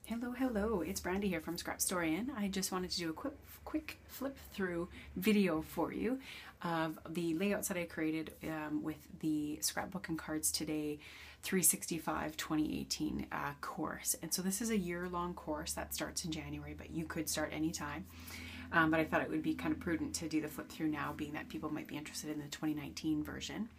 Hello, it's Brandy here from Scrapstorian. I just wanted to do a quick flip through video for you of the layouts that I created with the Scrapbook and Cards Today 365 2018 course. And so this is a year-long course that starts in January, but you could start anytime. But I thought it would be kind of prudent to do the flip through now, being that people might be interested in the 2019 version.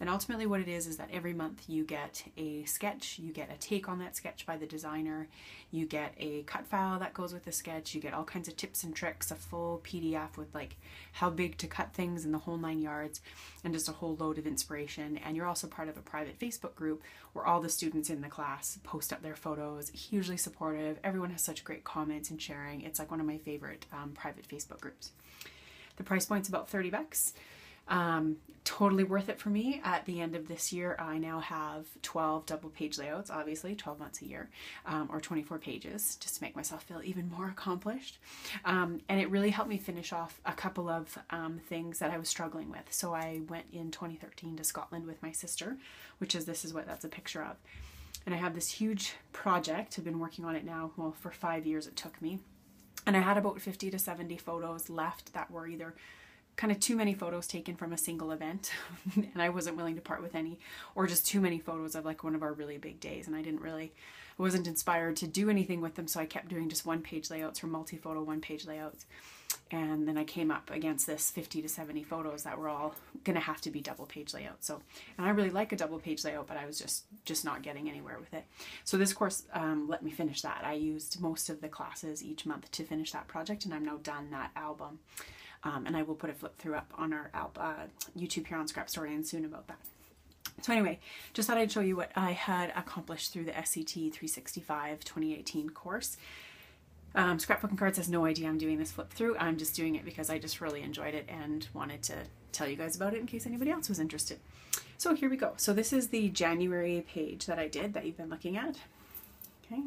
And ultimately what it is that every month you get a sketch, you get a take on that sketch by the designer, you get a cut file that goes with the sketch, you get all kinds of tips and tricks, a full PDF with like how big to cut things in the whole 9 yards, and just a whole load of inspiration. And you're also part of a private Facebook group where all the students in the class post up their photos, hugely supportive. Everyone has such great comments and sharing. It's like one of my favorite private Facebook groups. The price point's about 30 bucks. Totally worth it for me. At the end of this year, I now have 12 double page layouts, obviously 12 months a year, or 24 pages, just to make myself feel even more accomplished. And it really helped me finish off a couple of things that I was struggling with. So I went in 2013 to Scotland with my sister, this is what that's a picture of. And I have this huge project. I've been working on it now, well, for 5 years it took me. And I had about 50 to 70 photos left that were either kind of too many photos taken from a single event and I wasn't willing to part with any, or just too many photos of like one of our really big days, and I wasn't inspired to do anything with them, so I kept doing just one-page layouts or multi-photo one-page layouts. And then I came up against this 50 to 70 photos that were all gonna have to be double page layouts. So, and I really like a double page layout, but I was just not getting anywhere with it. So this course let me finish that. I used most of the classes each month to finish that project, and I'm now done that album. And I will put a flip through up on our YouTube here on Scrapstorian soon about that. So anyway, just thought I'd show you what I had accomplished through the SCT 365 2018 course. Scrapbook and Cards has no idea I'm doing this flip through. I'm just doing it because I just really enjoyed it and wanted to tell you guys about it in case anybody else was interested. So here we go. So this is the January page that I did that you've been looking at. Okay,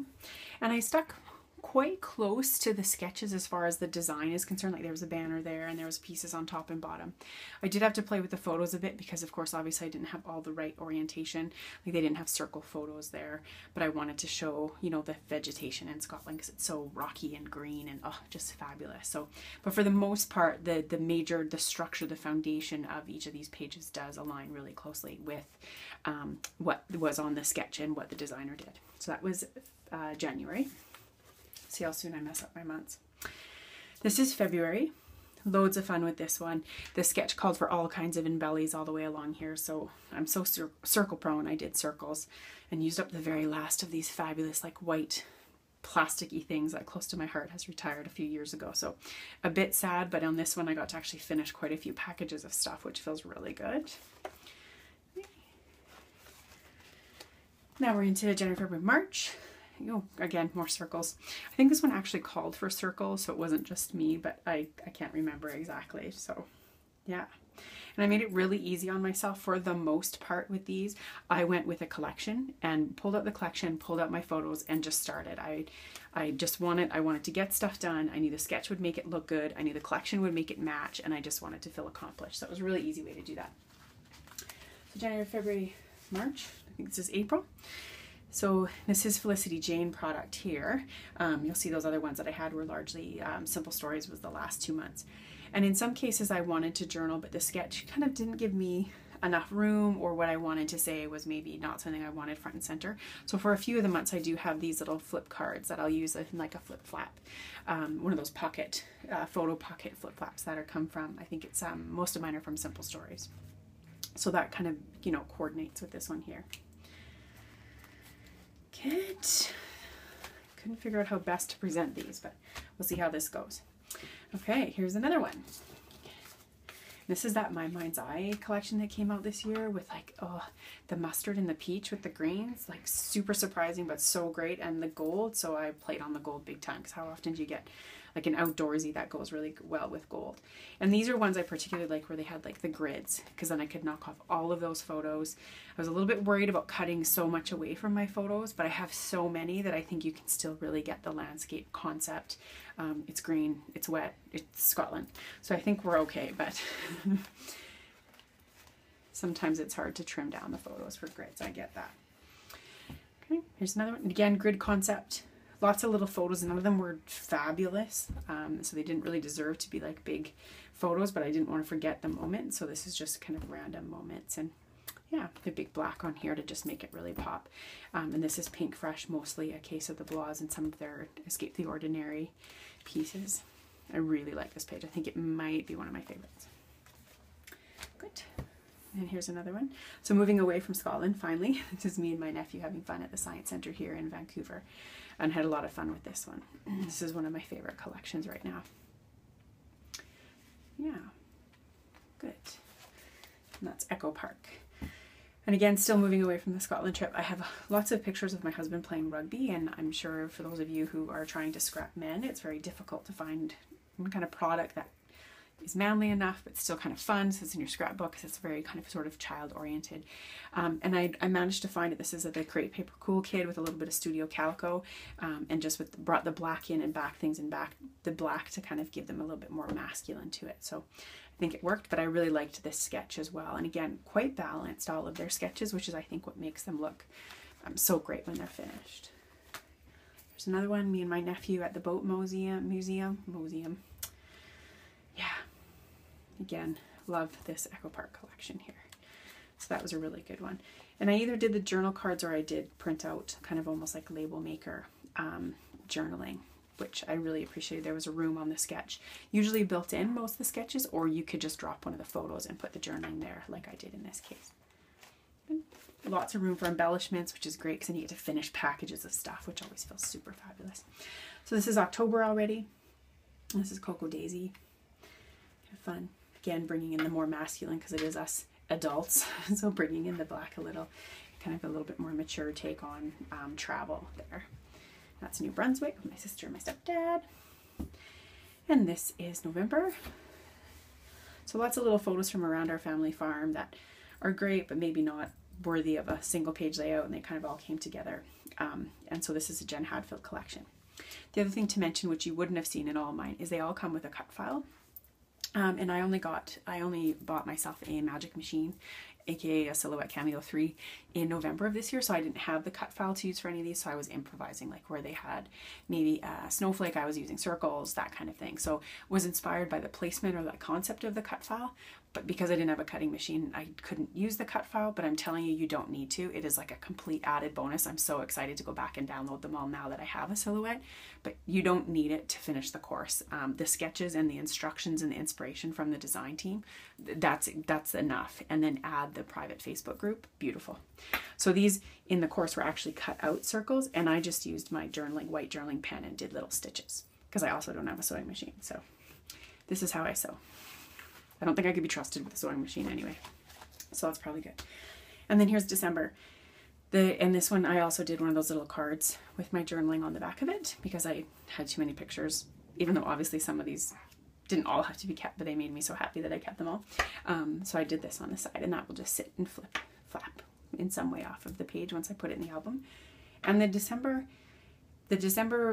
and I stuck quite close to the sketches as far as the design is concerned. Like there was a banner there and there was pieces on top and bottom. I did have to play with the photos a bit because of course obviously I didn't have all the right orientation. Like they didn't have circle photos there, but I wanted to show, you know, the vegetation in Scotland because it's so rocky and green and just fabulous. So, but for the most part, the structure, the foundation of each of these pages does align really closely with what was on the sketch and what the designer did. So that was January. See how soon I mess up my months. This is February. Loads of fun with this one. The sketch called for all kinds of embellies all the way along here, so I'm so circle prone. I did circles and used up the very last of these fabulous like white plasticky things that close to my heart has retired a few years ago. So a bit sad, but on this one I got to actually finish quite a few packages of stuff, which feels really good. Now we're into January, February, March. Oh, again, more circles. I think this one actually called for circles, so it wasn't just me, but I can't remember exactly. So yeah, and I made it really easy on myself for the most part with these. I went with a collection and pulled out the collection, pulled out my photos, and just started. I wanted to get stuff done. I knew the sketch would make it look good. I knew the collection would make it match, and I just wanted to feel accomplished. So it was a really easy way to do that. So January, February, March. I think this is April. So this is Felicity Jane product here. You'll see those other ones that I had were largely Simple Stories was the last 2 months. And in some cases I wanted to journal, but the sketch kind of didn't give me enough room, or what I wanted to say was maybe not something I wanted front and center. So for a few of the months I do have these little flip cards that I'll use in like a flip flap. One of those pocket, photo pocket flip flaps that are come from, I think it's, most of mine are from Simple Stories. So that kind of, you know, coordinates with this one here. Good. Couldn't figure out how best to present these, but we'll see how this goes. Okay, here's another one. This is that My Mind's Eye collection that came out this year with like, the mustard and the peach with the greens, like super surprising, but so great. And the gold, so I played on the gold big time, because how often do you get like an outdoorsy that goes really well with gold? And these are ones I particularly like where they had like the grids, because then I could knock off all of those photos. I was a little bit worried about cutting so much away from my photos, but I have so many that I think you can still really get the landscape concept. It's green, it's wet, it's Scotland. So I think we're okay, but sometimes it's hard to trim down the photos for grids. I get that. Okay, here's another one. Again, grid concept. lots of little photos. None of them were fabulous, so they didn't really deserve to be like big photos, but I didn't want to forget the moment, so this is just kind of random moments. And yeah, the big black on here to just make it really pop. And this is Pink Fresh, mostly a case of the Blois and some of their Escape the Ordinary pieces. I really like this page. I think it might be one of my favorites. Good. And here's another one. So moving away from Scotland, finally. This is me and my nephew having fun at the Science Centre here in Vancouver, and had a lot of fun with this one. This is one of my favorite collections right now. Yeah, good. And that's Echo Park. And again, still moving away from the Scotland trip, I have lots of pictures of my husband playing rugby, and I'm sure for those of you who are trying to scrap men, it's very difficult to find one kind of product that is manly enough but still kind of fun, so it's in your scrapbook, because it's very kind of sort of child oriented. And I managed to find it. This is the Create Paper Cool kid with a little bit of Studio Calico, and just brought the black in and back things and back the black to kind of give them a little bit more masculine to it. So I think it worked, but I really liked this sketch as well. And again, quite balanced, all of their sketches, which is I think what makes them look so great when they're finished. There's another one, me and my nephew at the boat museum. Yeah, again, love this Echo Park collection here. So that was a really good one. And I either did the journal cards or I did print out kind of almost like label maker journaling, which I really appreciated. There was a room on the sketch, usually built in most of the sketches, or you could just drop one of the photos and put the journaling there like I did in this case. Lots of room for embellishments, which is great because then you get to finish packages of stuff, which always feels super fabulous. So this is October already. This is Cocoa Daisy. Kind of fun. Again, bringing in the more masculine because it is us adults. So bringing in the black a little, kind of a little bit more mature take on travel there. That's New Brunswick with my sister and my stepdad. And this is November. So lots of little photos from around our family farm that are great, but maybe not worthy of a single page layout, and they kind of all came together. And so this is a Jen Hadfield collection. The other thing to mention, which you wouldn't have seen in all mine, is they all come with a cut file. And I only bought myself a Magic Machine, aka a Silhouette Cameo 3, in November of this year, so I didn't have the cut file to use for any of these, so I was improvising, like where they had maybe a snowflake, I was using circles, that kind of thing. So was inspired by the placement or the concept of the cut file, but because I didn't have a cutting machine, I couldn't use the cut file. But I'm telling you, you don't need to. It is like a complete added bonus. I'm so excited to go back and download them all now that I have a Silhouette, but you don't need it to finish the course. The sketches and the instructions and the inspiration from the design team, that's enough. And then add the private Facebook group. Beautiful. So these in the course were actually cut out circles, and I just used my white journaling pen and did little stitches because I also don't have a sewing machine. So this is how I sew. I don't think I could be trusted with a sewing machine anyway, so that's probably good. And then here's December. And this one, I also did one of those little cards with my journaling on the back of it because I had too many pictures, even though obviously some of these didn't all have to be kept, but they made me so happy that I kept them all. So I did this on the side, and that will just sit and flap in some way off of the page once I put it in the album. And the December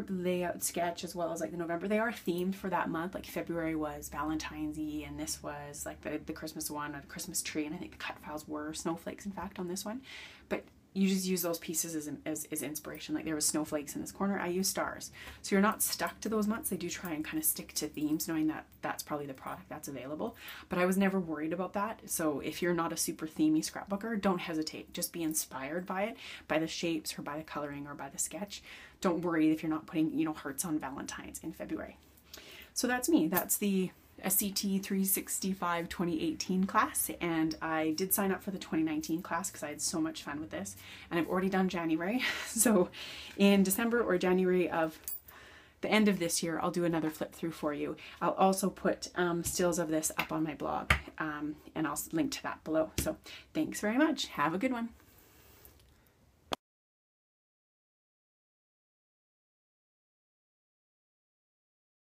layout sketch, as well as like the November, they are themed for that month. Like February was Valentine's-y, and this was like the Christmas one, or the Christmas tree, and I think the cut files were snowflakes in fact on this one. But you just use those pieces as inspiration. Like there was snowflakes in this corner, I used stars. So you're not stuck to those months. They do try and kind of stick to themes, knowing that that's probably the product that's available. But I was never worried about that. So if you're not a super themey scrapbooker, don't hesitate. Just be inspired by it, by the shapes or by the coloring or by the sketch. Don't worry if you're not putting, hearts on Valentine's in February. So that's me. That's the SCT 365 2018 class, and I did sign up for the 2019 class because I had so much fun with this, and I've already done January. So in December or January of the end of this year, I'll do another flip through for you. I'll also put stills of this up on my blog, and I'll link to that below. So thanks very much. Have a good one.